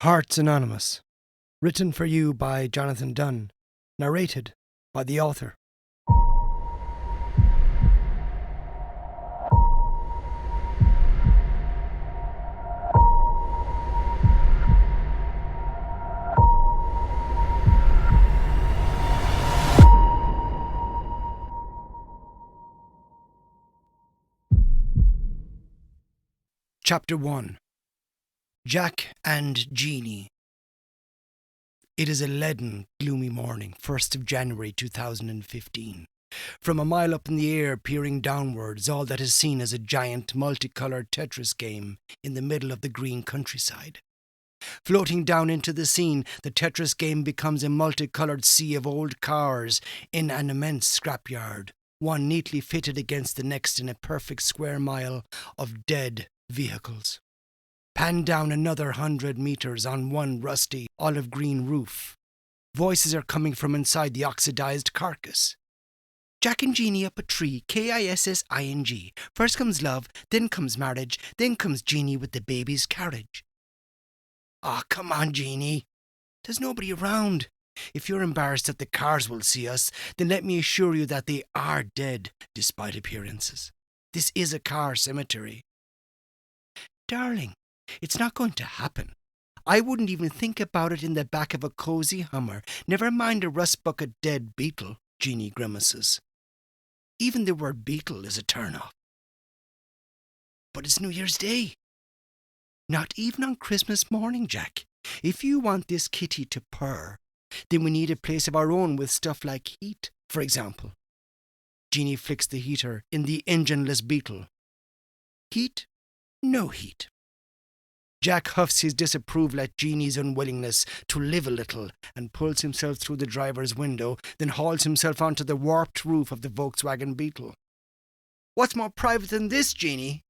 Hearts Anonymous. Written for you by Jonathan Dunne. Narrated by the author. Chapter 1. Jack and Jeanie. It is a leaden, gloomy morning, 1st of January 2015. From a mile up in the air, peering downwards, all that is seen is a giant, multicoloured Tetris game in the middle of the green countryside. Floating down into the scene, the Tetris game becomes a multicoloured sea of old cars in an immense scrapyard, one neatly fitted against the next in a perfect square mile of dead vehicles. Pan down another 100 metres on one rusty olive-green roof. Voices are coming from inside the oxidised carcass. Jack and Jeanie up a tree, Kissing. First comes love, then comes marriage, then comes Jeanie with the baby's carriage. Ah, come on, Jeanie. There's nobody around. If you're embarrassed that the cars will see us, then let me assure you that they are dead, despite appearances. This is a car cemetery. Darling, it's not going to happen. I wouldn't even think about it in the back of a cosy Hummer. Never mind a rust-bucket dead beetle, Jeanie grimaces. Even the word beetle is a turn-off. But it's New Year's Day. Not even on Christmas morning, Jack. If you want this kitty to purr, then we need a place of our own with stuff like heat, for example. Jeanie flicks the heater in the engineless beetle. Heat? No heat. Jack huffs his disapproval at Jeanie's unwillingness to live a little and pulls himself through the driver's window, then hauls himself onto the warped roof of the Volkswagen Beetle. What's more private than this, Jeanie?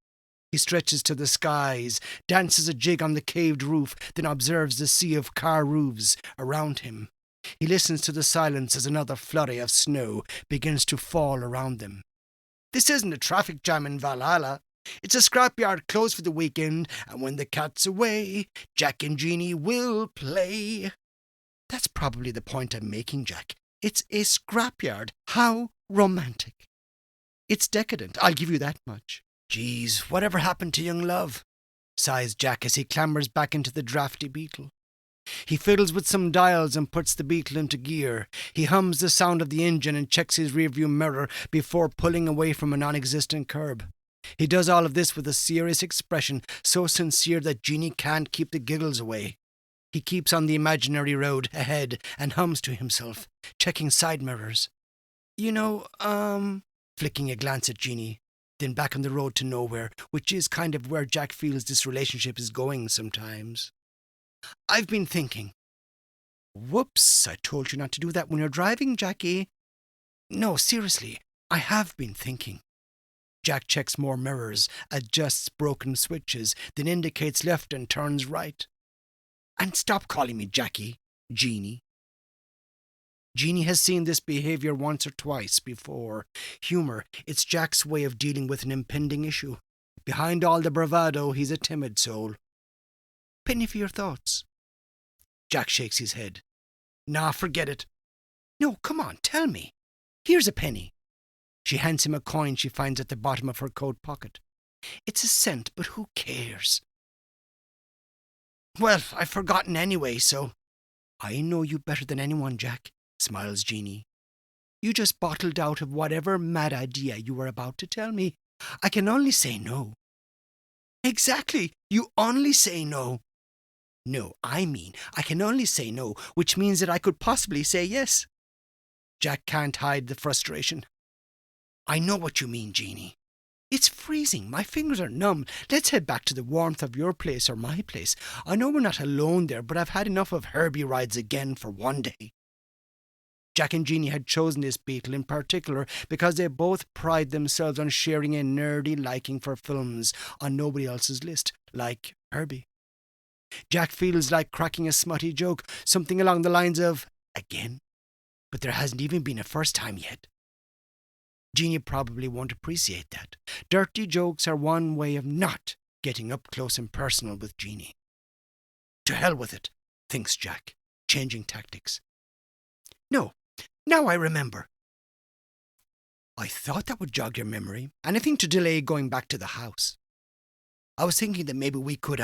He stretches to the skies, dances a jig on the caved roof, then observes the sea of car roofs around him. He listens to the silence as another flurry of snow begins to fall around them. This isn't a traffic jam in Valhalla. It's a scrapyard closed for the weekend, and when the cat's away, Jack and Jeanie will play. That's probably the point I'm making, Jack. It's a scrapyard. How romantic. It's decadent, I'll give you that much. Geez, whatever happened to young love? Sighs Jack as he clambers back into the drafty Beetle. He fiddles with some dials and puts the Beetle into gear. He hums the sound of the engine and checks his rearview mirror before pulling away from a non-existent curb. He does all of this with a serious expression, so sincere that Jeanie can't keep the giggles away. He keeps on the imaginary road ahead and hums to himself, checking side mirrors. Flicking a glance at Jeanie, then back on the road to nowhere, which is kind of where Jack feels this relationship is going sometimes. I've been thinking. Whoops, I told you not to do that when you're driving, Jackie. No, seriously, I have been thinking. Jack checks more mirrors, adjusts broken switches, then indicates left and turns right. And stop calling me Jackie, Jeanie. Jeanie has seen this behaviour once or twice before. Humour, it's Jack's way of dealing with an impending issue. Behind all the bravado, he's a timid soul. Penny for your thoughts. Jack shakes his head. Nah, forget it. No, come on, tell me. Here's a penny. She hands him a coin she finds at the bottom of her coat pocket. It's a cent, but who cares? Well, I've forgotten anyway, so... I know you better than anyone, Jack, smiles Jeanie. You just bottled out of whatever mad idea you were about to tell me. I can only say no. Exactly, you only say no. No, I mean, I can only say no, which means that I could possibly say yes. Jack can't hide the frustration. I know what you mean, Jeanie. It's freezing. My fingers are numb. Let's head back to the warmth of your place or my place. I know we're not alone there, but I've had enough of Herbie rides again for one day. Jack and Jeanie had chosen this Beetle in particular because they both pride themselves on sharing a nerdy liking for films on nobody else's list, like Herbie. Jack feels like cracking a smutty joke, something along the lines of, again? But there hasn't even been a first time yet. Jeanie probably won't appreciate that. Dirty jokes are one way of not getting up close and personal with Jeanie. To hell with it, thinks Jack, changing tactics. No, now I remember. I thought that would jog your memory. Anything to delay going back to the house. I was thinking that maybe we could,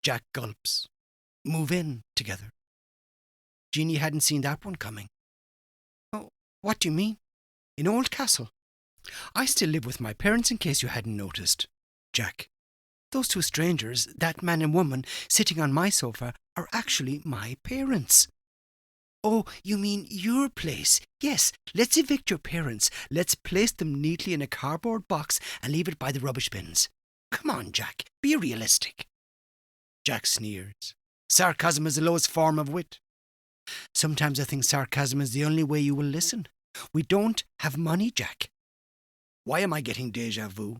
Jack gulps, move in together. Jeanie hadn't seen that one coming. Oh, what do you mean? In Oldcastle? I still live with my parents, in case you hadn't noticed. Jack, those two strangers, that man and woman sitting on my sofa, are actually my parents. Oh, you mean your place? Yes, let's evict your parents. Let's place them neatly in a cardboard box and leave it by the rubbish bins. Come on, Jack, be realistic. Jack sneers. Sarcasm is the lowest form of wit. Sometimes I think sarcasm is the only way you will listen. We don't have money, Jack. Why am I getting déjà vu?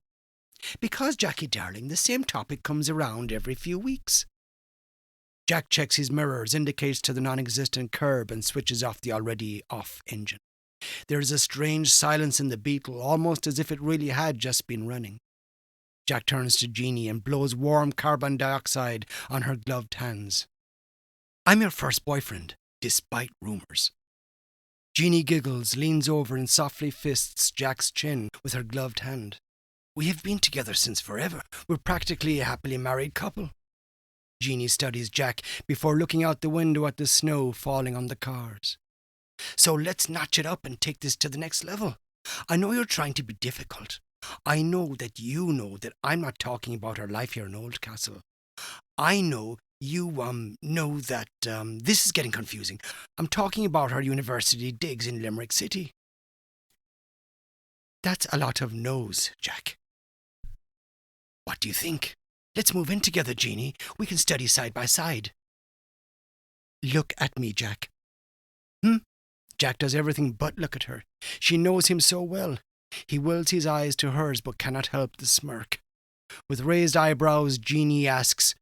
Because, Jackie darling, the same topic comes around every few weeks. Jack checks his mirrors, indicates to the non-existent curb, and switches off the already off engine. There is a strange silence in the Beetle, almost as if it really had just been running. Jack turns to Jeanie and blows warm carbon dioxide on her gloved hands. I'm your first boyfriend, despite rumours. Jeanie giggles, leans over and softly fists Jack's chin with her gloved hand. We have been together since forever. We're practically a happily married couple. Jeanie studies Jack before looking out the window at the snow falling on the cars. So let's notch it up and take this to the next level. I know you're trying to be difficult. I know that you know that I'm not talking about our life here in Oldcastle. I know you know that this is getting confusing. I'm talking about our university digs in Limerick City. That's a lot of no's, Jack. What do you think? Let's move in together, Jeanie. We can study side by side. Look at me, Jack. Jack does everything but look at her. She knows him so well. He wills his eyes to hers but cannot help the smirk. With raised eyebrows, Jeanie asks,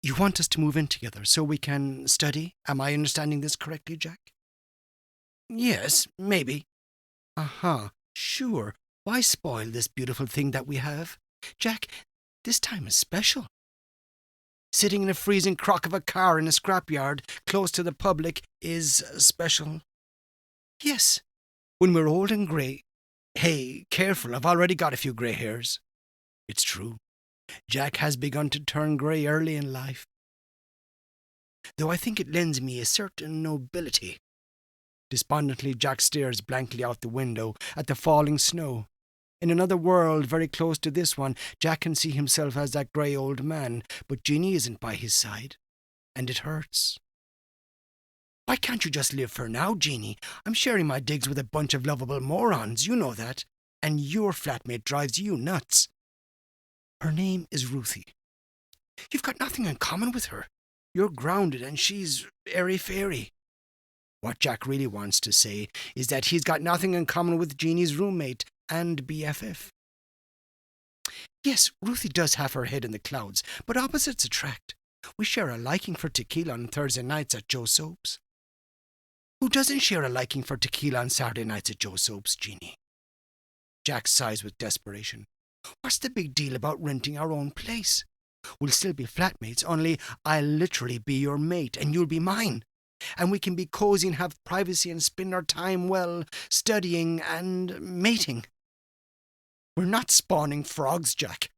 You want us to move in together so we can study? Am I understanding this correctly, Jack? Yes, maybe. Sure. Why spoil this beautiful thing that we have? Jack, this time is special. Sitting in a freezing crock of a car in a scrapyard close to the public is special. Yes, when we're old and grey. Hey, careful, I've already got a few grey hairs. It's true. Jack has begun to turn grey early in life. Though I think it lends me a certain nobility. Despondently, Jack stares blankly out the window at the falling snow. In another world very close to this one, Jack can see himself as that grey old man, but Jeanie isn't by his side, and it hurts. Why can't you just live for now, Jeanie? I'm sharing my digs with a bunch of lovable morons, you know that, and your flatmate drives you nuts. Her name is Ruthy. You've got nothing in common with her. You're grounded and she's airy-fairy. What Jack really wants to say is that he's got nothing in common with Jeanie's roommate and BFF. Yes, Ruthy does have her head in the clouds, but opposites attract. We share a liking for tequila on Thursday nights at Joe Soap's. Who doesn't share a liking for tequila on Saturday nights at Joe Soap's, Jeanie? Jack sighs with desperation. What's the big deal about renting our own place? We'll still be flatmates, only I'll literally be your mate and you'll be mine. And we can be cosy and have privacy and spend our time well studying and mating. We're not spawning frogs, Jack.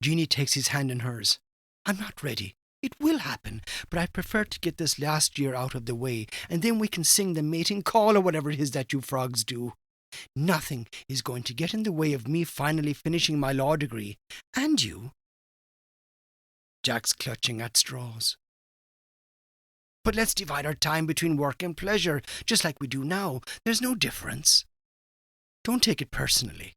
Jeanie takes his hand in hers. I'm not ready. It will happen, but I prefer to get this last year out of the way, and then we can sing the mating call or whatever it is that you frogs do. Nothing is going to get in the way of me finally finishing my law degree. And you. Jack's clutching at straws. But let's divide our time between work and pleasure, just like we do now. There's no difference. Don't take it personally.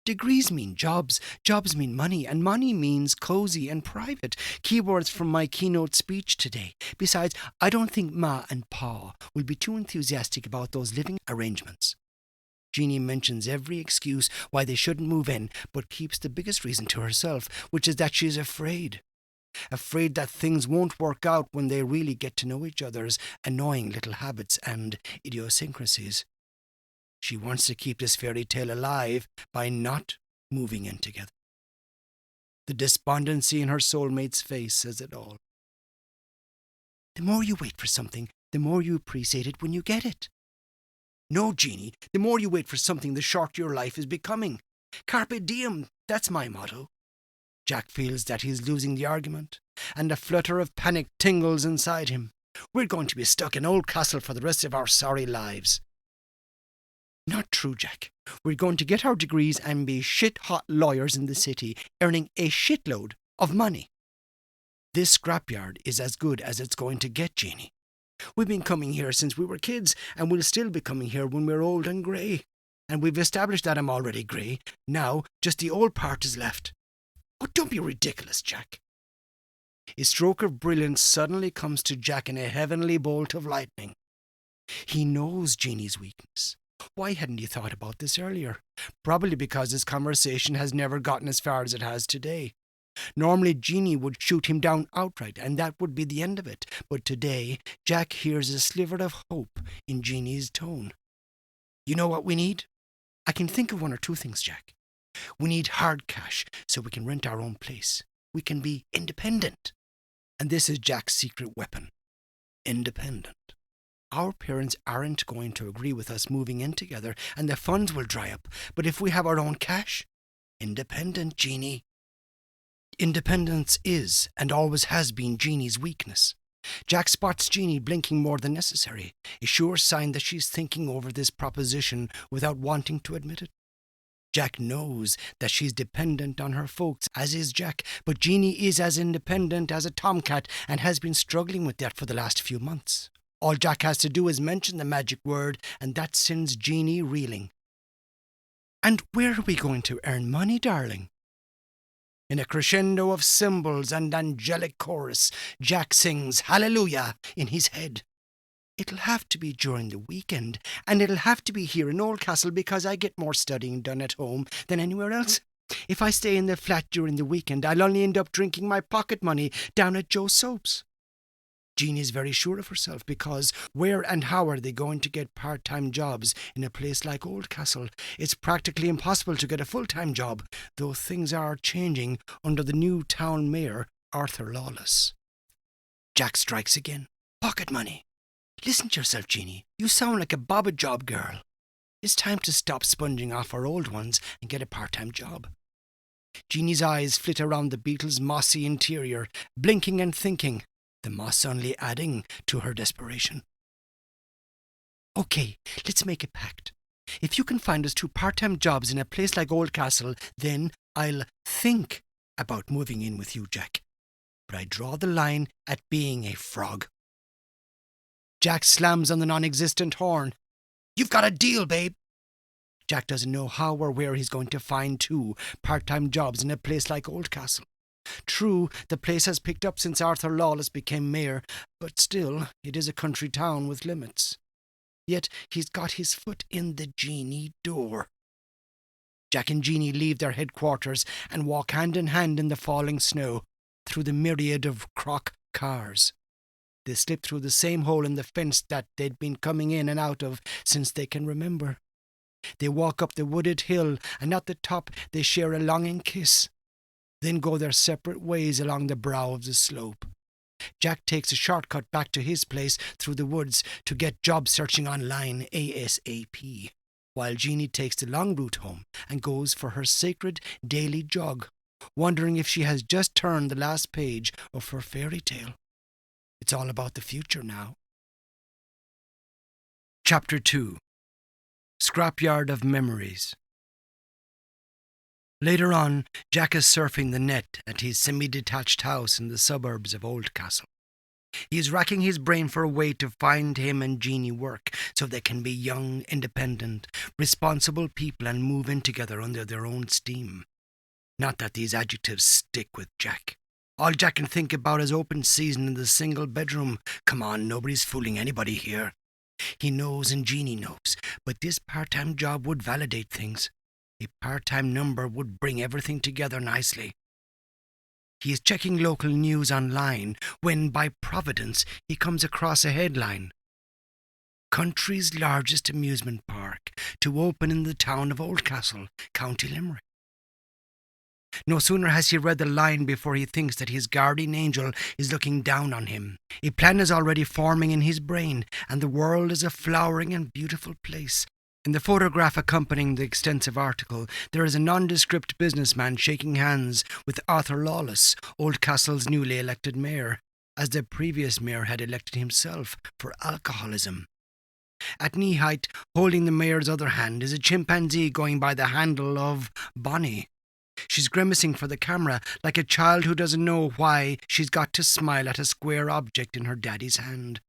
Degrees mean jobs, jobs mean money, and money means cozy and private. Keywords from my keynote speech today. Besides, I don't think Ma and Pa will be too enthusiastic about those living arrangements. Jeanie mentions every excuse why they shouldn't move in, but keeps the biggest reason to herself, which is that she's afraid. Afraid that things won't work out when they really get to know each other's annoying little habits and idiosyncrasies. She wants to keep this fairy tale alive by not moving in together. The despondency in her soulmate's face says it all. The more you wait for something, the more you appreciate it when you get it. No, Jeanie, the more you wait for something, the shorter your life is becoming. Carpe diem, that's my motto. Jack feels that he's losing the argument, and a flutter of panic tingles inside him. We're going to be stuck in Oldcastle for the rest of our sorry lives. Not true, Jack. We're going to get our degrees and be shit-hot lawyers in the city, earning a shitload of money. This scrapyard is as good as it's going to get, Jeanie. We've been coming here since we were kids, and we'll still be coming here when we're old and grey. And we've established that I'm already grey. Now, just the old part is left. Oh, don't be ridiculous, Jack. A stroke of brilliance suddenly comes to Jack in a heavenly bolt of lightning. He knows Jeanie's weakness. Why hadn't he thought about this earlier? Probably because his conversation has never gotten as far as it has today. Normally, Jeanie would shoot him down outright, and that would be the end of it. But today, Jack hears a sliver of hope in Jeanie's tone. You know what we need? I can think of one or two things, Jack. We need hard cash so we can rent our own place. We can be independent. And this is Jack's secret weapon. Independent. Our parents aren't going to agree with us moving in together, and the funds will dry up. But if we have our own cash, independent, Jeanie. Independence is and always has been Jeanie's weakness. Jack spots Jeanie blinking more than necessary, a sure sign that she's thinking over this proposition without wanting to admit it. Jack knows that she's dependent on her folks, as is Jack, but Jeanie is as independent as a tomcat and has been struggling with that for the last few months. All Jack has to do is mention the magic word, and that sends Jeanie reeling. And where are we going to earn money, darling? In a crescendo of cymbals and angelic chorus, Jack sings Hallelujah in his head. It'll have to be during the weekend, and it'll have to be here in Oldcastle because I get more studying done at home than anywhere else. If I stay in the flat during the weekend, I'll only end up drinking my pocket money down at Joe Soap's. Jeanie's very sure of herself because where and how are they going to get part-time jobs in a place like Oldcastle? It's practically impossible to get a full-time job, though things are changing under the new town mayor, Arthur Lawless. Jack strikes again. Pocket money. Listen to yourself, Jeanie. You sound like a bob-a-job girl. It's time to stop sponging off our old ones and get a part-time job. Jeanie's eyes flit around the beetle's mossy interior, blinking and thinking, the moss only adding to her desperation. Okay, let's make a pact. If you can find us 2 part-time jobs in a place like Oldcastle, then I'll think about moving in with you, Jack. But I draw the line at being a frog. Jack slams on the non-existent horn. You've got a deal, babe. Jack doesn't know how or where he's going to find 2 part-time jobs in a place like Oldcastle. True, the place has picked up since Arthur Lawless became mayor, but still, it is a country town with limits. Yet he's got his foot in the Jeanie door. Jack and Jeanie leave their headquarters and walk hand in hand in the falling snow, through the myriad of crock cars. They slip through the same hole in the fence that they'd been coming in and out of since they can remember. They walk up the wooded hill, and at the top they share a longing kiss, then go their separate ways along the brow of the slope. Jack takes a shortcut back to his place through the woods to get job searching online ASAP, while Jeanie takes the long route home and goes for her sacred daily jog, wondering if she has just turned the last page of her fairy tale. It's all about the future now. Chapter 2. Scrapyard of Memories. Later on, Jack is surfing the net at his semi-detached house in the suburbs of Oldcastle. He is racking his brain for a way to find him and Jeanie work so they can be young, independent, responsible people and move in together under their own steam. Not that these adjectives stick with Jack. All Jack can think about is open season in the single bedroom. Come on, nobody's fooling anybody here. He knows and Jeanie knows, but this part-time job would validate things. A part-time number would bring everything together nicely. He is checking local news online when, by providence, he comes across a headline. Country's largest amusement park to open in the town of Oldcastle, County Limerick. No sooner has he read the line before he thinks that his guardian angel is looking down on him. A plan is already forming in his brain, and the world is a flowering and beautiful place. In the photograph accompanying the extensive article, there is a nondescript businessman shaking hands with Arthur Lawless, Oldcastle's newly elected mayor, as the previous mayor had elected himself for alcoholism. At knee height, holding the mayor's other hand, is a chimpanzee going by the handle of Bonnie. She's grimacing for the camera like a child who doesn't know why she's got to smile at a square object in her daddy's hand.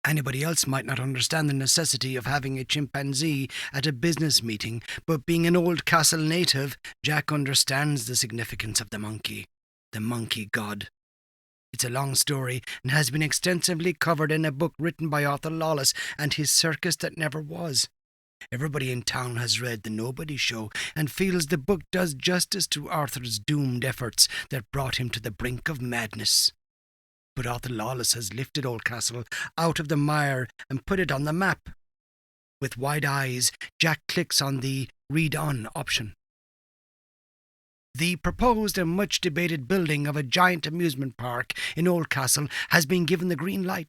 Anybody else might not understand the necessity of having a chimpanzee at a business meeting, but being an Oldcastle native, Jack understands the significance of the monkey god. It's a long story and has been extensively covered in a book written by Arthur Lawless and his circus that never was. Everybody in town has read The Nobody Show and feels the book does justice to Arthur's doomed efforts that brought him to the brink of madness. But Arthur Lawless has lifted Oldcastle out of the mire and put it on the map. With wide eyes, Jack clicks on the Read On option. The proposed and much debated building of a giant amusement park in Oldcastle has been given the green light.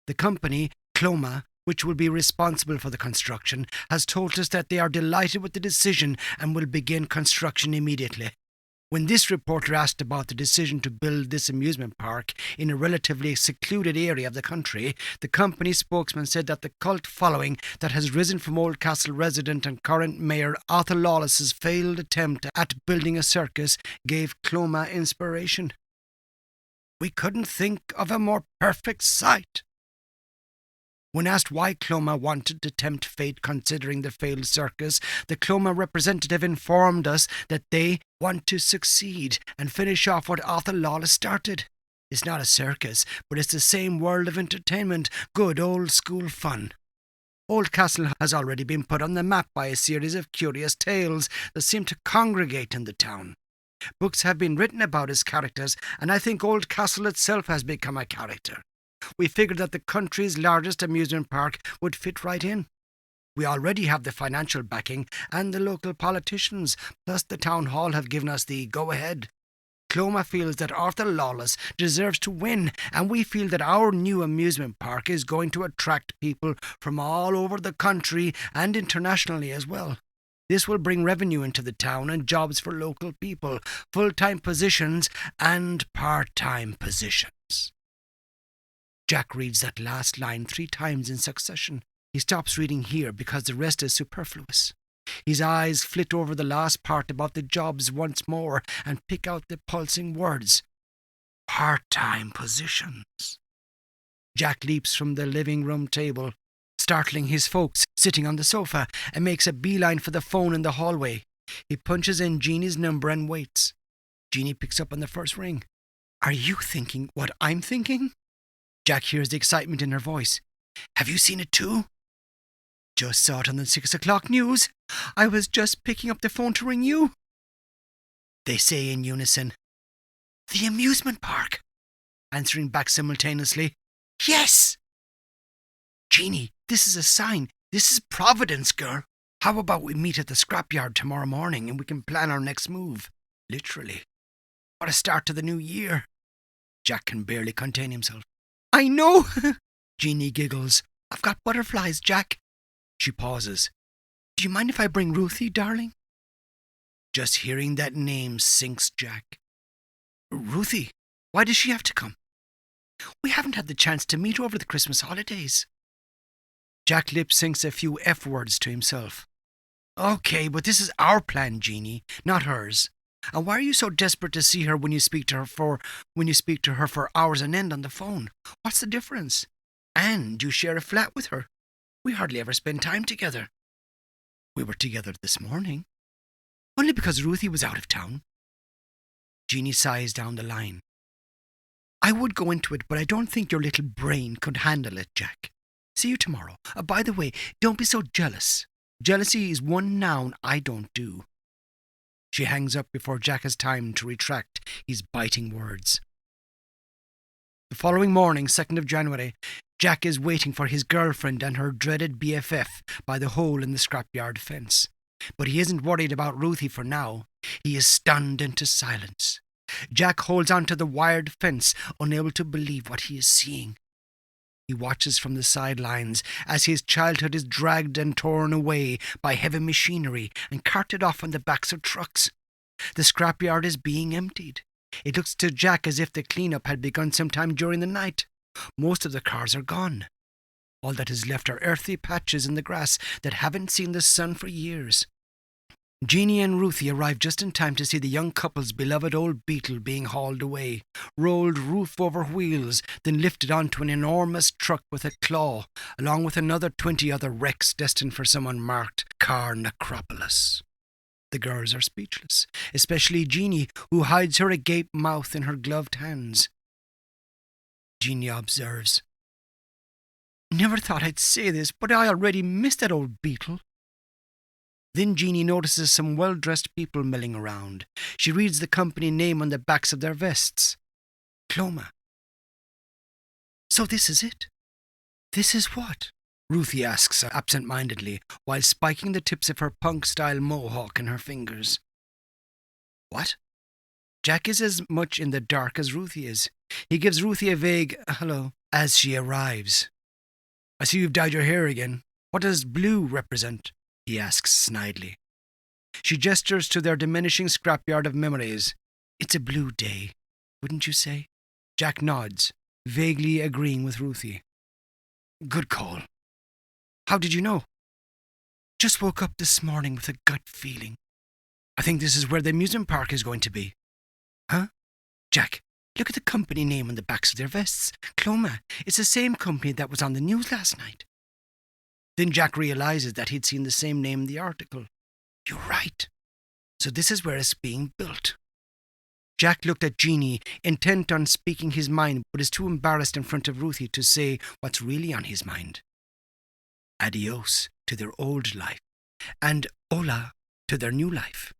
The company, Cloma, which will be responsible for the construction, has told us that they are delighted with the decision and will begin construction immediately. When this reporter asked about the decision to build this amusement park in a relatively secluded area of the country, the company spokesman said that the cult following that has risen from Oldcastle resident and current mayor Arthur Lawless's failed attempt at building a circus gave Cloma inspiration. "We couldn't think of a more perfect site." When asked why Cloma wanted to tempt fate considering the failed circus, the Cloma representative informed us that they want to succeed and finish off what Arthur Lawless started. It's not a circus, but it's the same world of entertainment, good old school fun. Oldcastle has already been put on the map by a series of curious tales that seem to congregate in the town. Books have been written about its characters, and I think Oldcastle itself has become a character. We figured that the country's largest amusement park would fit right in. We already have the financial backing and the local politicians, plus the town hall have given us the go-ahead. Cloma feels that Arthur Lawless deserves to win, and we feel that our new amusement park is going to attract people from all over the country and internationally as well. This will bring revenue into the town and jobs for local people, full-time positions and part-time positions. Jack reads that last line 3 times in succession. He stops reading here because the rest is superfluous. His eyes flit over the last part about the jobs once more and pick out the pulsing words. Part-time positions. Jack leaps from the living room table, startling his folks sitting on the sofa, and makes a beeline for the phone in the hallway. He punches in Jeanie's number and waits. Jeanie picks up on the first ring. "Are you thinking what I'm thinking?" Jack hears the excitement in her voice. "Have you seen it too?" "Just saw it on the 6 o'clock news. I was just picking up the phone to ring you." They say in unison, "The amusement park," answering back simultaneously, "Yes!" "Jeanie, this is a sign. This is Providence, girl. How about we meet at the scrapyard tomorrow morning and we can plan our next move? Literally. What a start to the new year." Jack can barely contain himself. "I know!" Jeanie giggles. "I've got butterflies, Jack." She pauses. "Do you mind if I bring Ruthy, darling?" Just hearing that name sinks Jack. "Ruthy? Why does she have to come?" "We haven't had the chance to meet over the Christmas holidays." Jack lip syncs a few F words to himself. "Okay, but this is our plan, Jeanie, not hers. And why are you so desperate to see her when you speak to her for hours on end on the phone? What's the difference? And you share a flat with her. We hardly ever spend time together." "We were together this morning." "Only because Ruthy was out of town." Jeanie sighs down the line. "I would go into it, but I don't think your little brain could handle it, Jack. See you tomorrow. By the way, don't be so jealous. Jealousy is one noun I don't do." She hangs up before Jack has time to retract his biting words. The following morning, 2nd of January, Jack is waiting for his girlfriend and her dreaded BFF by the hole in the scrapyard fence. But he isn't worried about Ruthy for now. He is stunned into silence. Jack holds onto the wired fence, unable to believe what he is seeing. He watches from the sidelines as his childhood is dragged and torn away by heavy machinery and carted off on the backs of trucks. The scrapyard is being emptied. It looks to Jack as if the cleanup had begun sometime during the night. Most of the cars are gone. All that is left are earthy patches in the grass that haven't seen the sun for years. Jeanie and Ruthy arrive just in time to see the young couple's beloved old Beetle being hauled away, rolled roof over wheels, then lifted onto an enormous truck with a claw, along with another 20 other wrecks destined for some unmarked car necropolis. The girls are speechless, especially Jeanie, who hides her agape mouth in her gloved hands. Jeanie observes, "Never thought I'd say this, but I already miss that old Beetle." Then Jeanie notices some well-dressed people milling around. She reads the company name on the backs of their vests. Cloma. "So this is it? This is what?" Ruthy asks absent-mindedly, while spiking the tips of her punk-style mohawk in her fingers. "What?" Jack is as much in the dark as Ruthy is. He gives Ruthy a vague hello as she arrives. "I see you've dyed your hair again. What does blue represent?" he asks snidely. She gestures to their diminishing scrapyard of memories. "It's a blue day, wouldn't you say?" Jack nods, vaguely agreeing with Ruthy. "Good call. How did you know?" "Just woke up this morning with a gut feeling. I think this is where the amusement park is going to be." "Huh?" "Jack, look at the company name on the backs of their vests. Cloma. It's the same company that was on the news last night." Then Jack realizes that he'd seen the same name in the article. "You're right. So this is where it's being built." Jack looked at Jeanie, intent on speaking his mind, but is too embarrassed in front of Ruthy to say what's really on his mind. Adios to their old life, and hola to their new life.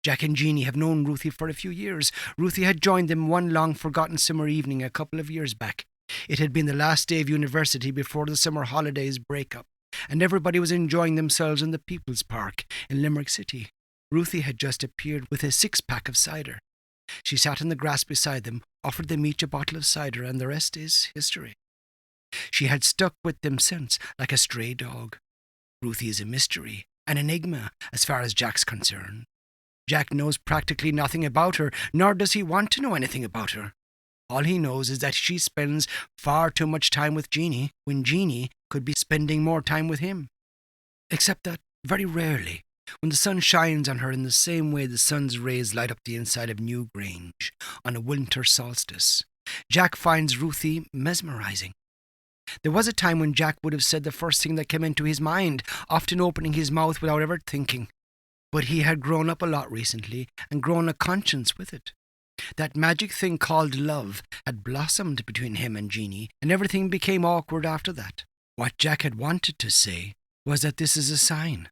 Jack and Jeanie have known Ruthy for a few years. Ruthy had joined them one long-forgotten summer evening a couple of years back. It had been the last day of university before the summer holidays break up, and everybody was enjoying themselves in the People's Park in Limerick City. Ruthy had just appeared with a 6-pack of cider. She sat in the grass beside them, offered them each a bottle of cider, and the rest is history. She had stuck with them since, like a stray dog. Ruthy is a mystery, an enigma, as far as Jack's concerned. Jack knows practically nothing about her, nor does he want to know anything about her. All he knows is that she spends far too much time with Jeanie, when Jeanie could be spending more time with him. Except that, very rarely, when the sun shines on her in the same way the sun's rays light up the inside of Newgrange on a winter solstice, Jack finds Ruthy mesmerizing. There was a time when Jack would have said the first thing that came into his mind, often opening his mouth without ever thinking. But he had grown up a lot recently and grown a conscience with it. That magic thing called love had blossomed between him and Jeanie, and everything became awkward after that. What Jack had wanted to say was that this is a sign.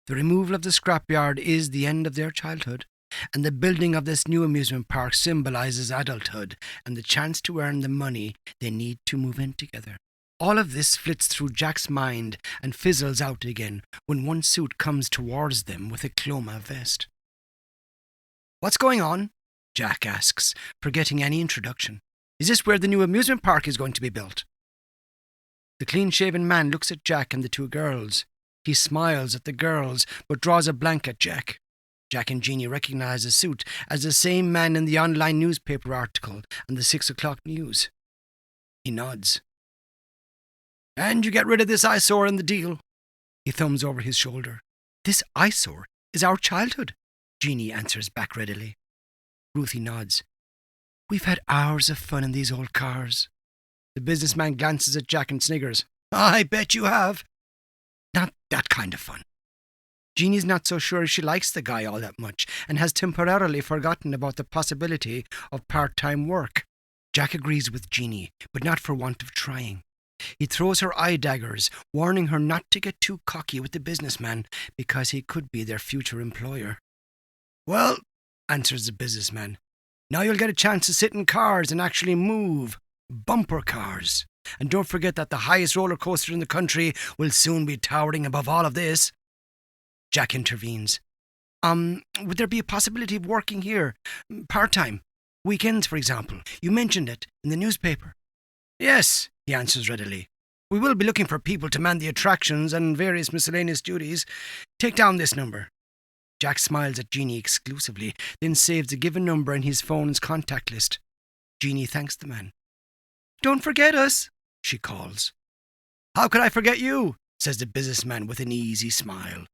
The removal of the scrapyard is the end of their childhood, and the building of this new amusement park symbolizes adulthood and the chance to earn the money they need to move in together. All of this flits through Jack's mind and fizzles out again when one suit comes towards them with a Cloma vest. "What's going on?" Jack asks, forgetting any introduction. "Is this where the new amusement park is going to be built?" The clean-shaven man looks at Jack and the two girls. He smiles at the girls, but draws a blank at Jack. Jack and Jeanie recognize the suit as the same man in the online newspaper article and the 6 o'clock news. He nods. "And you get rid of this eyesore in the deal." He thumbs over his shoulder. "This eyesore is our childhood," Jeanie answers back readily. Ruthy nods. "We've had hours of fun in these old cars." The businessman glances at Jack and sniggers. "I bet you have." "Not that kind of fun." Jeanie's not so sure she likes the guy all that much and has temporarily forgotten about the possibility of part-time work. Jack agrees with Jeanie, but not for want of trying. He throws her eye daggers, warning her not to get too cocky with the businessman because he could be their future employer. "Well," answers the businessman, "now you'll get a chance to sit in cars and actually move. Bumper cars. And don't forget that the highest roller coaster in the country will soon be towering above all of this." Jack intervenes. Would there be a possibility of working here? Part-time. Weekends, for example. You mentioned it in the newspaper. Yes, he answers readily. We will be looking for people to man the attractions and various miscellaneous duties. Take down this number. Jack smiles at Jeanie exclusively, then saves the given number in his phone's contact list. Jeanie thanks the man. Don't forget us, she calls. How could I forget you? Says the businessman with an easy smile.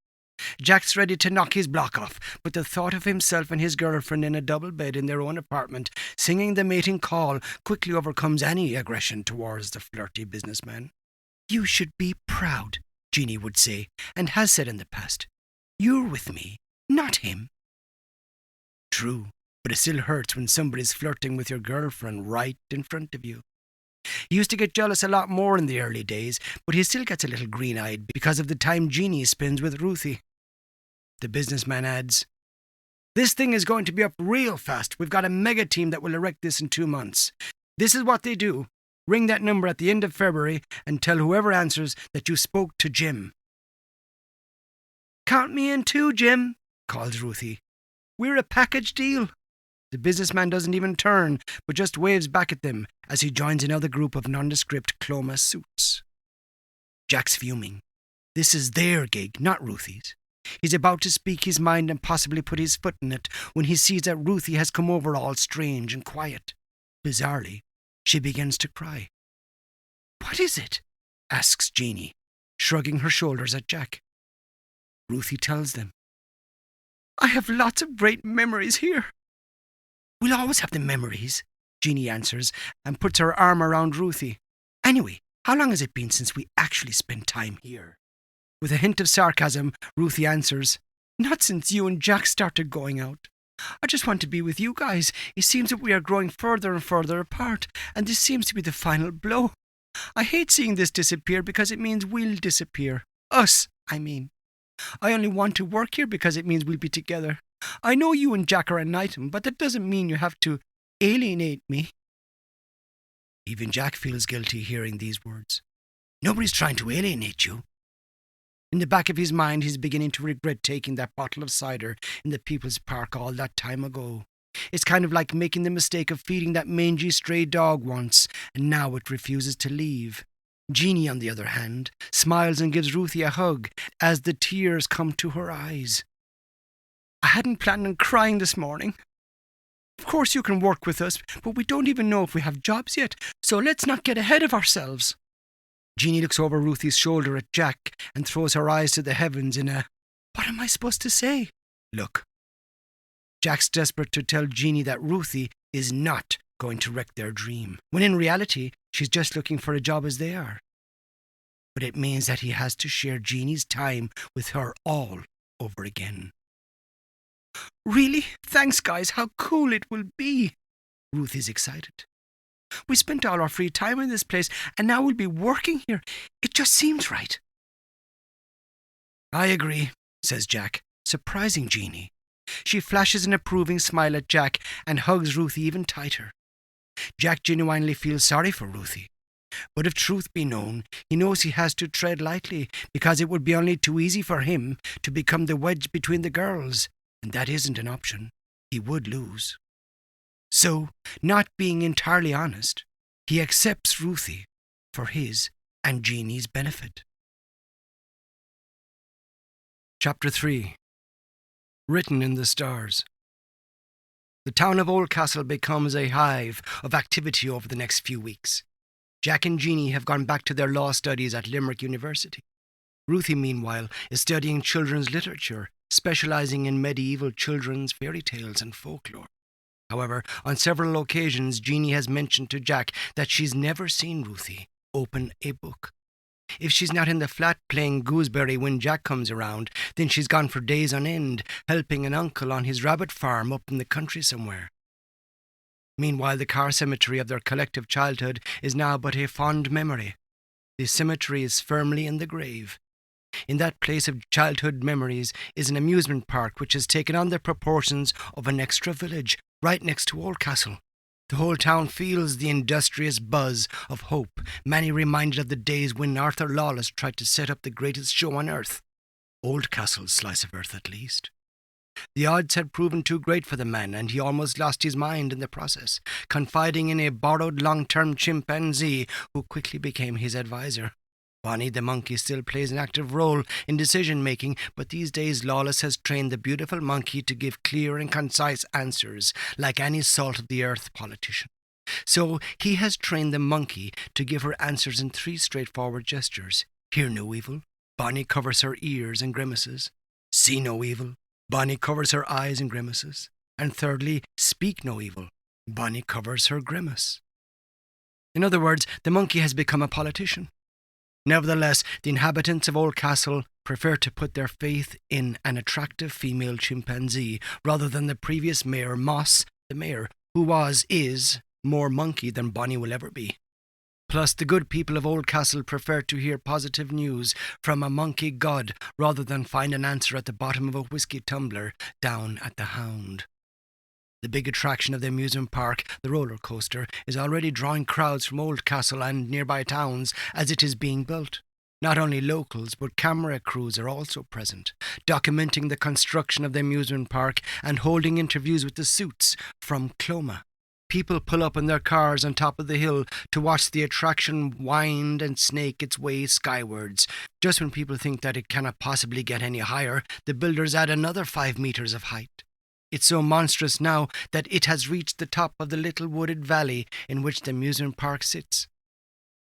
Jack's ready to knock his block off, but the thought of himself and his girlfriend in a double bed in their own apartment, singing the mating call, quickly overcomes any aggression towards the flirty businessman. You should be proud, Jeanie would say, and has said in the past. You're with me, not him. True, but it still hurts when somebody's flirting with your girlfriend right in front of you. He used to get jealous a lot more in the early days, but he still gets a little green-eyed because of the time Jeanie spends with Ruthy. The businessman adds, This thing is going to be up real fast. We've got a mega team that will erect this in 2 months. This is what they do. Ring that number at the end of February and tell whoever answers that you spoke to Jim. Count me in too, Jim, calls Ruthy. We're a package deal. The businessman doesn't even turn, but just waves back at them as he joins another group of nondescript Cloma suits. Jack's fuming. This is their gig, not Ruthy's. He's about to speak his mind and possibly put his foot in it when he sees that Ruthy has come over all strange and quiet. Bizarrely, she begins to cry. What is it? Asks Jeanie, shrugging her shoulders at Jack. Ruthy tells them. I have lots of great memories here. We'll always have the memories, Jeanie answers and puts her arm around Ruthy. Anyway, how long has it been since we actually spent time here? With a hint of sarcasm, Ruthy answers, Not since you and Jack started going out. I just want to be with you guys. It seems that we are growing further and further apart, and this seems to be the final blow. I hate seeing this disappear because it means we'll disappear. Us, I mean. I only want to work here because it means we'll be together. I know you and Jack are an item, but that doesn't mean you have to alienate me. Even Jack feels guilty hearing these words. Nobody's trying to alienate you. In the back of his mind, he's beginning to regret taking that bottle of cider in the People's Park all that time ago. It's kind of like making the mistake of feeding that mangy stray dog once, and now it refuses to leave. Jeanie, on the other hand, smiles and gives Ruthy a hug as the tears come to her eyes. I hadn't planned on crying this morning. Of course you can work with us, but we don't even know if we have jobs yet, so let's not get ahead of ourselves. Jeanie looks over Ruthy's shoulder at Jack and throws her eyes to the heavens in a, what am I supposed to say? Look. Jack's desperate to tell Jeanie that Ruthy is not going to wreck their dream, when in reality she's just looking for a job as they are. But it means that he has to share Jeanie's time with her all over again. Really? Thanks, guys. How cool it will be. Ruthy's excited. We spent all our free time in this place, and now we'll be working here. It just seems right. I agree, says Jack, surprising Jeanie. She flashes an approving smile at Jack and hugs Ruthy even tighter. Jack genuinely feels sorry for Ruthy. But if truth be known, he knows he has to tread lightly because it would be only too easy for him to become the wedge between the girls, and that isn't an option. He would lose. So, not being entirely honest, he accepts Ruthy for his and Jeanie's benefit. Chapter 3. Written in the Stars. The town of Oldcastle becomes a hive of activity over the next few weeks. Jack and Jeanie have gone back to their law studies at Limerick University. Ruthy, meanwhile, is studying children's literature, specialising in medieval children's fairy tales and folklore. However, on several occasions, Jeanie has mentioned to Jack that she's never seen Ruthy open a book. If she's not in the flat playing gooseberry when Jack comes around, then she's gone for days on end, helping an uncle on his rabbit farm up in the country somewhere. Meanwhile, the car cemetery of their collective childhood is now but a fond memory. The cemetery is firmly in the grave. In that place of childhood memories is an amusement park which has taken on the proportions of an extra village right next to Oldcastle. The whole town feels the industrious buzz of hope, many reminded of the days when Arthur Lawless tried to set up the greatest show on earth. Oldcastle's slice of earth, at least. The odds had proven too great for the man, and he almost lost his mind in the process, confiding in a borrowed long-term chimpanzee who quickly became his advisor. Bonnie the monkey still plays an active role in decision-making, but these days Lawless has trained the beautiful monkey to give clear and concise answers, like any salt-of-the-earth politician. So he has trained the monkey to give her answers in 3 straightforward gestures. Hear no evil. Bonnie covers her ears and grimaces. See no evil. Bonnie covers her eyes and grimaces. And thirdly, speak no evil. Bonnie covers her grimace. In other words, the monkey has become a politician. Nevertheless, the inhabitants of Old Castle prefer to put their faith in an attractive female chimpanzee rather than the previous mayor, Moss, the mayor, who is more monkey than Bonnie will ever be. Plus, the good people of Old Castle prefer to hear positive news from a monkey god rather than find an answer at the bottom of a whiskey tumbler down at the Hound. The big attraction of the amusement park, the roller coaster, is already drawing crowds from Old Castle and nearby towns as it is being built. Not only locals, but camera crews are also present, documenting the construction of the amusement park and holding interviews with the suits from Cloma. People pull up in their cars on top of the hill to watch the attraction wind and snake its way skywards. Just when people think that it cannot possibly get any higher, the builders add another 5 meters of height. It's so monstrous now that it has reached the top of the little wooded valley in which the amusement park sits.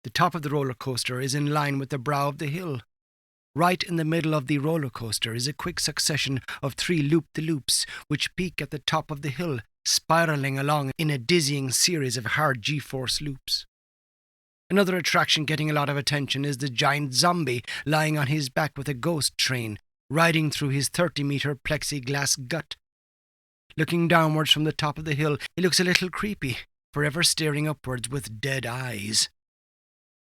The top of the roller coaster is in line with the brow of the hill. Right in the middle of the roller coaster is a quick succession of 3 loop-the-loops which peak at the top of the hill, spiraling along in a dizzying series of hard G-force loops. Another attraction getting a lot of attention is the giant zombie lying on his back with a ghost train, riding through his 30-meter plexiglass gut. Looking downwards from the top of the hill, he looks a little creepy, forever staring upwards with dead eyes.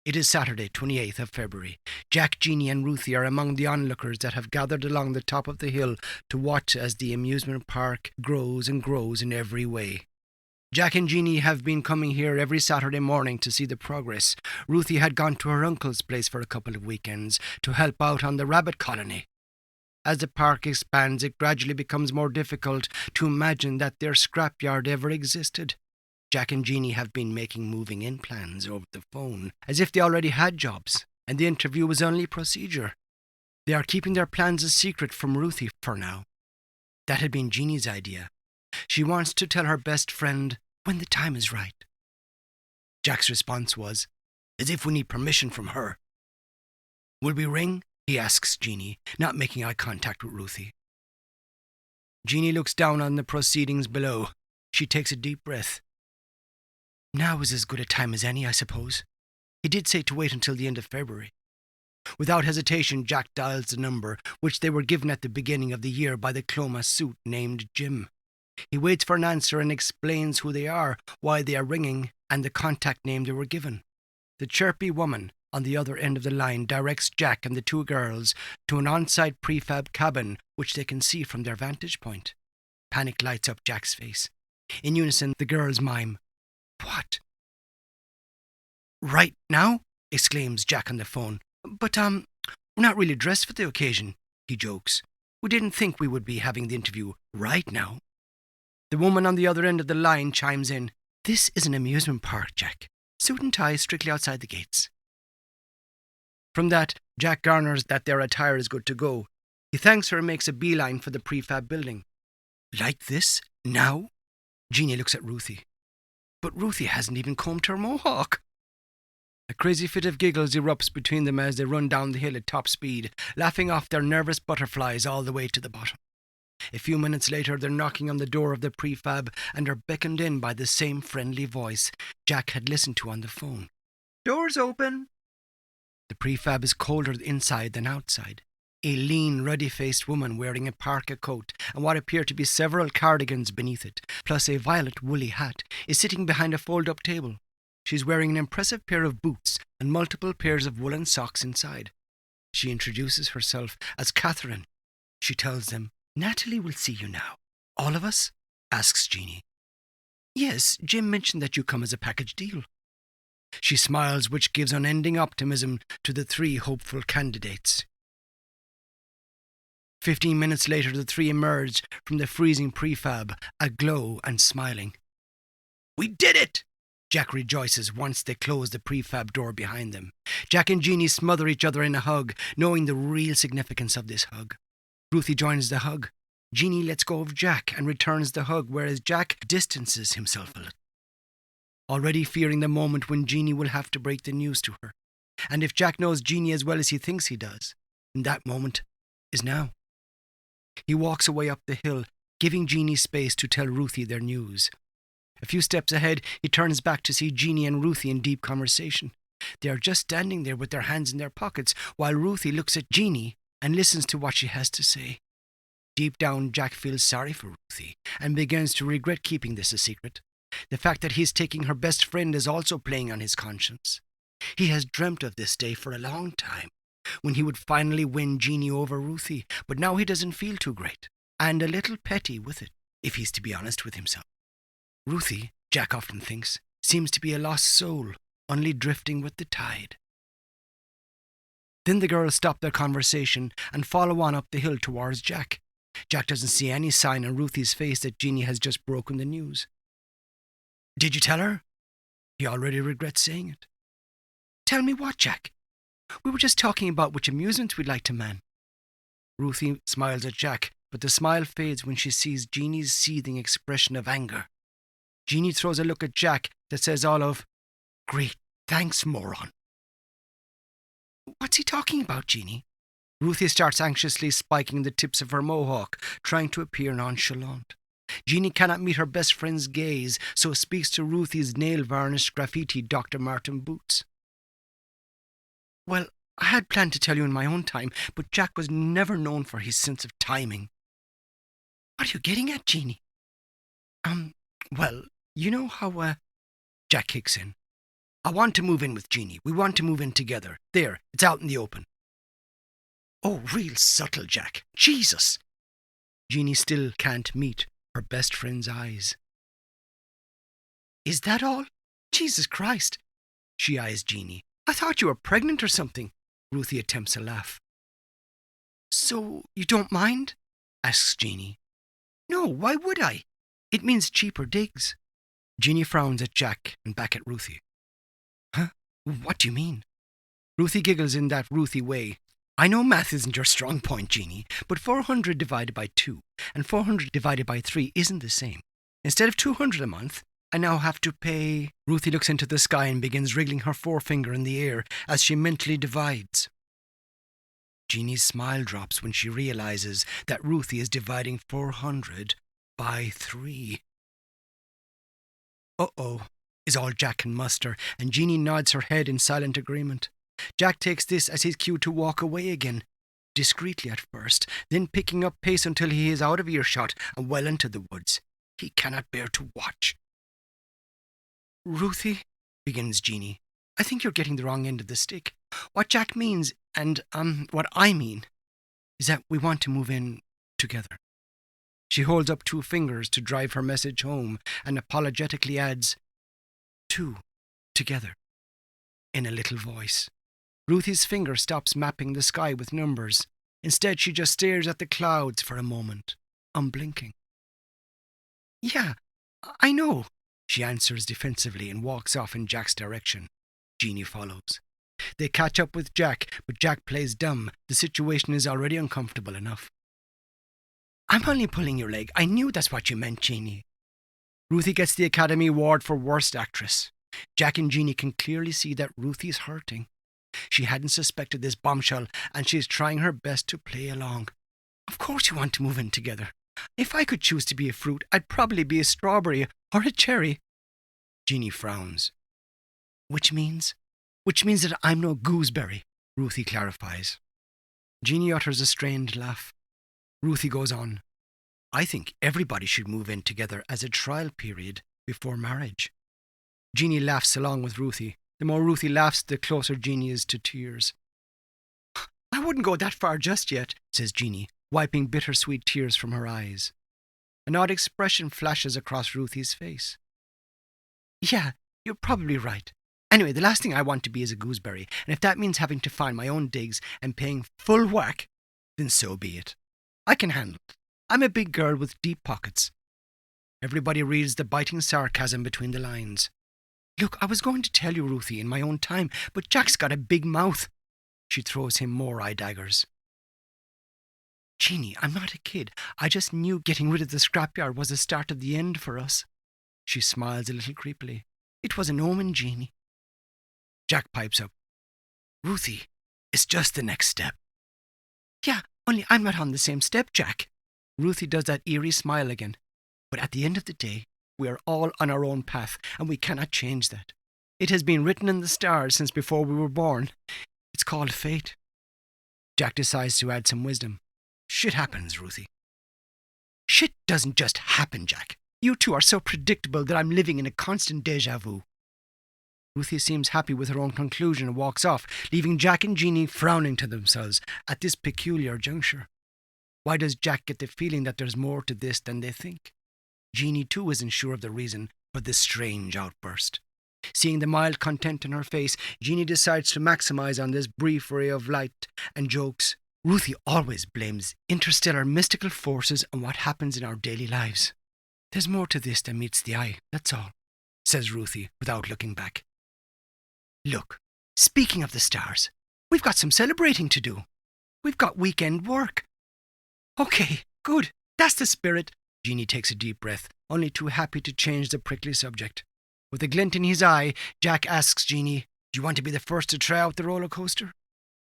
It is Saturday, 28th of February. Jack, Jeanie and Ruthy are among the onlookers that have gathered along the top of the hill to watch as the amusement park grows and grows in every way. Jack and Jeanie have been coming here every Saturday morning to see the progress. Ruthy had gone to her uncle's place for a couple of weekends to help out on the rabbit colony. As the park expands, it gradually becomes more difficult to imagine that their scrapyard ever existed. Jack and Jeanie have been making moving-in plans over the phone, as if they already had jobs, and the interview was only procedure. They are keeping their plans a secret from Ruthy for now. That had been Jeanie's idea. She wants to tell her best friend when the time is right. Jack's response was, as if we need permission from her. Will we ring? He asks Jeanie, not making eye contact with Ruthy. Jeanie looks down on the proceedings below. She takes a deep breath. Now is as good a time as any, I suppose. He did say to wait until the end of February. Without hesitation, Jack dials the number, which they were given at the beginning of the year by the Cloma suit named Jim. He waits for an answer and explains who they are, why they are ringing, and the contact name they were given. The chirpy woman on the other end of the line directs Jack and the 2 girls to an on-site prefab cabin, which they can see from their vantage point. Panic lights up Jack's face. In unison, the girls mime, What? Right now? Exclaims Jack on the phone. But, we're not really dressed for the occasion, he jokes. We didn't think we would be having the interview right now. The woman on the other end of the line chimes in, This is an amusement park, Jack. Suit and tie strictly outside the gates. From that, Jack garners that their attire is good to go. He thanks her and makes a beeline for the prefab building. Like this? Now? Jeanie looks at Ruthy. But Ruthy hasn't even combed her mohawk. A crazy fit of giggles erupts between them as they run down the hill at top speed, laughing off their nervous butterflies all the way to the bottom. A few minutes later, they're knocking on the door of the prefab and are beckoned in by the same friendly voice Jack had listened to on the phone. Doors open. The prefab is colder inside than outside. A lean, ruddy-faced woman wearing a parka coat and what appear to be several cardigans beneath it, plus a violet woolly hat, is sitting behind a fold-up table. She's wearing an impressive pair of boots and multiple pairs of woolen socks inside. She introduces herself as Catherine. She tells them, Natalie will see you now. All of us? Asks Jeanie. Yes, Jim mentioned that you come as a package deal. She smiles, which gives unending optimism to the 3 hopeful candidates. 15 minutes later, the three emerged from the freezing prefab, aglow and smiling. "We did it!" Jack rejoices once they close the prefab door behind them. Jack and Jeanie smother each other in a hug, knowing the real significance of this hug. Ruthy joins the hug. Jeanie lets go of Jack and returns the hug, whereas Jack distances himself a little, already fearing the moment when Jeanie will have to break the news to her. And if Jack knows Jeanie as well as he thinks he does, then that moment is now. He walks away up the hill, giving Jeanie space to tell Ruthy their news. A few steps ahead, he turns back to see Jeanie and Ruthy in deep conversation. They are just standing there with their hands in their pockets, while Ruthy looks at Jeanie and listens to what she has to say. Deep down, Jack feels sorry for Ruthy and begins to regret keeping this a secret. The fact that he's taking her best friend is also playing on his conscience. He has dreamt of this day for a long time, when he would finally win Jeanie over Ruthy, but now he doesn't feel too great, and a little petty with it, if he's to be honest with himself. Ruthy, Jack often thinks, seems to be a lost soul, only drifting with the tide. Then the girls stop their conversation and follow on up the hill towards Jack. Jack doesn't see any sign on Ruthy's face that Jeanie has just broken the news. "Did you tell her?" He already regrets saying it. "Tell me what, Jack? We were just talking about which amusements we'd like to man." Ruthy smiles at Jack, but the smile fades when she sees Jeanie's seething expression of anger. Jeanie throws a look at Jack that says all of, "Great, thanks, moron." "What's he talking about, Jeanie?" Ruthy starts anxiously spiking the tips of her mohawk, trying to appear nonchalant. Jeanie cannot meet her best friend's gaze, so speaks to Ruthy's nail-varnished graffiti Dr. Martin boots. "Well, I had planned to tell you in my own time, but Jack was never known for his sense of timing." "What are you getting at, Jeanie?" Well, you know how, Jack kicks in. "I want to move in with Jeanie. We want to move in together. There, it's out in the open." "Oh, real subtle, Jack. Jesus!" Jeanie still can't meet her best friend's eyes. "Is that all? Jesus Christ!" She eyes Jeanie. "I thought you were pregnant or something." Ruthy attempts a laugh. "So you don't mind?" asks Jeanie. "No, why would I? It means cheaper digs." Jeanie frowns at Jack and back at Ruthy. "Huh? What do you mean?" Ruthy giggles in that Ruthy way. "I know math isn't your strong point, Jeanie, but 400 divided by 2 and 400 divided by 3 isn't the same. Instead of 200 a month, I now have to pay..." Ruthy looks into the sky and begins wriggling her forefinger in the air as she mentally divides. Jeanie's smile drops when she realizes that Ruthy is dividing 400 by 3. "Uh-oh," is all Jack can muster, and Jeanie nods her head in silent agreement. Jack takes this as his cue to walk away again, discreetly at first, then picking up pace until he is out of earshot and well into the woods. He cannot bear to watch. "Ruthy," begins Jeanie, "I think you're getting the wrong end of the stick. What Jack means, and, what I mean, is that we want to move in together." She holds up 2 fingers to drive her message home and apologetically adds, "2 together," in a little voice. Ruthy's finger stops mapping the sky with numbers. Instead, she just stares at the clouds for a moment, unblinking. "Yeah, I know," she answers defensively and walks off in Jack's direction. Jeanie follows. They catch up with Jack, but Jack plays dumb. The situation is already uncomfortable enough. "I'm only pulling your leg. I knew that's what you meant, Jeanie." Ruthy gets the Academy Award for Worst Actress. Jack and Jeanie can clearly see that Ruthy's hurting. She hadn't suspected this bombshell, and she's trying her best to play along. "Of course you want to move in together. If I could choose to be a fruit, I'd probably be a strawberry or a cherry." Jeanie frowns. Which means that I'm no gooseberry," Ruthy clarifies. Jeanie utters a strained laugh. Ruthy goes on, "I think everybody should move in together as a trial period before marriage." Jeanie laughs along with Ruthy. The more Ruthy laughs, the closer Jeanie is to tears. "I wouldn't go that far just yet," says Jeanie, wiping bittersweet tears from her eyes. An odd expression flashes across Ruthy's face. "Yeah, you're probably right. Anyway, the last thing I want to be is a gooseberry, and if that means having to find my own digs and paying full whack, then so be it." I can handle it. I'm a big girl with deep pockets. Everybody reads the biting sarcasm between the lines. Look, I was going to tell you, Ruthy, in my own time, but Jack's got a big mouth. She throws him more eye daggers. Jeanie, I'm not a kid. I just knew getting rid of the scrapyard was the start of the end for us. She smiles a little creepily. It was an omen, Jeanie. Jack pipes up. Ruthy, it's just the next step. Yeah, only I'm not on the same step, Jack. Ruthy does that eerie smile again. But at the end of the day, we are all on our own path, and we cannot change that. It has been written in the stars since before we were born. It's called fate. Jack decides to add some wisdom. Shit happens, Ruthy. Shit doesn't just happen, Jack. You two are so predictable that I'm living in a constant déjà vu. Ruthy seems happy with her own conclusion and walks off, leaving Jack and Jeanie frowning to themselves at this peculiar juncture. Why does Jack get the feeling that there's more to this than they think? Jeanie too isn't sure of the reason for this strange outburst. Seeing the mild content in her face, Jeanie decides to maximize on this brief ray of light and jokes. Ruthy always blames interstellar mystical forces on what happens in our daily lives. There's more to this than meets the eye, that's all, says Ruthy without looking back. Look, speaking of the stars, we've got some celebrating to do. We've got weekend work. Okay, good, that's the spirit. Jeanie takes a deep breath, only too happy to change the prickly subject. With a glint in his eye, Jack asks Jeanie, do you want to be the first to try out the roller coaster?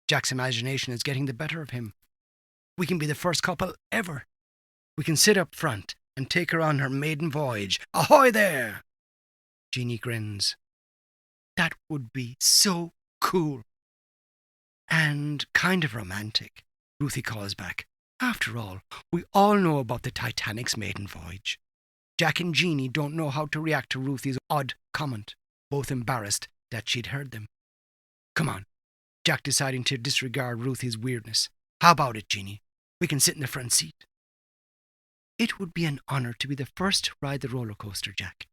Jack's imagination is getting the better of him. We can be the first couple ever. We can sit up front and take her on her maiden voyage. Ahoy there! Jeanie grins. That would be so cool. And kind of romantic, Ruthy calls back. After all, we all know about the Titanic's maiden voyage. Jack and Jeanie don't know how to react to Ruthy's odd comment, both embarrassed that she'd heard them. Come on, Jack deciding to disregard Ruthy's weirdness. How about it, Jeanie? We can sit in the front seat. It would be an honour to be the first to ride the roller coaster, Jack.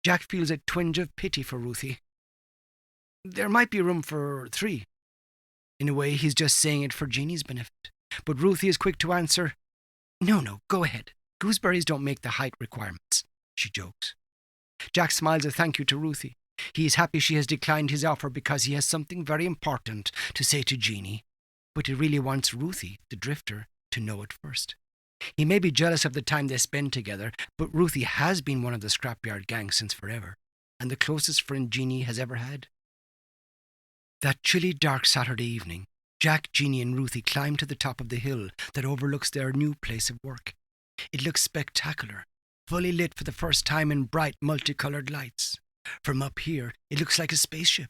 Jack feels a twinge of pity for Ruthy. There might be room for 3. In a way, he's just saying it for Jeanie's benefit. But Ruthy is quick to answer, No, go ahead. Gooseberries don't make the height requirements, she jokes. Jack smiles a thank you to Ruthy. He is happy she has declined his offer because he has something very important to say to Jeanie, but he really wants Ruthy, the drifter, to know it first. He may be jealous of the time they spend together, but Ruthy has been one of the scrapyard gang since forever, and the closest friend Jeanie has ever had. That chilly, dark Saturday evening, Jack, Jeanie and Ruthy climb to the top of the hill that overlooks their new place of work. It looks spectacular, fully lit for the first time in bright, multicoloured lights. From up here, it looks like a spaceship.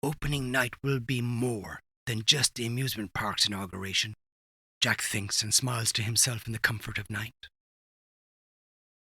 Opening night will be more than just the amusement park's inauguration, Jack thinks and smiles to himself in the comfort of night.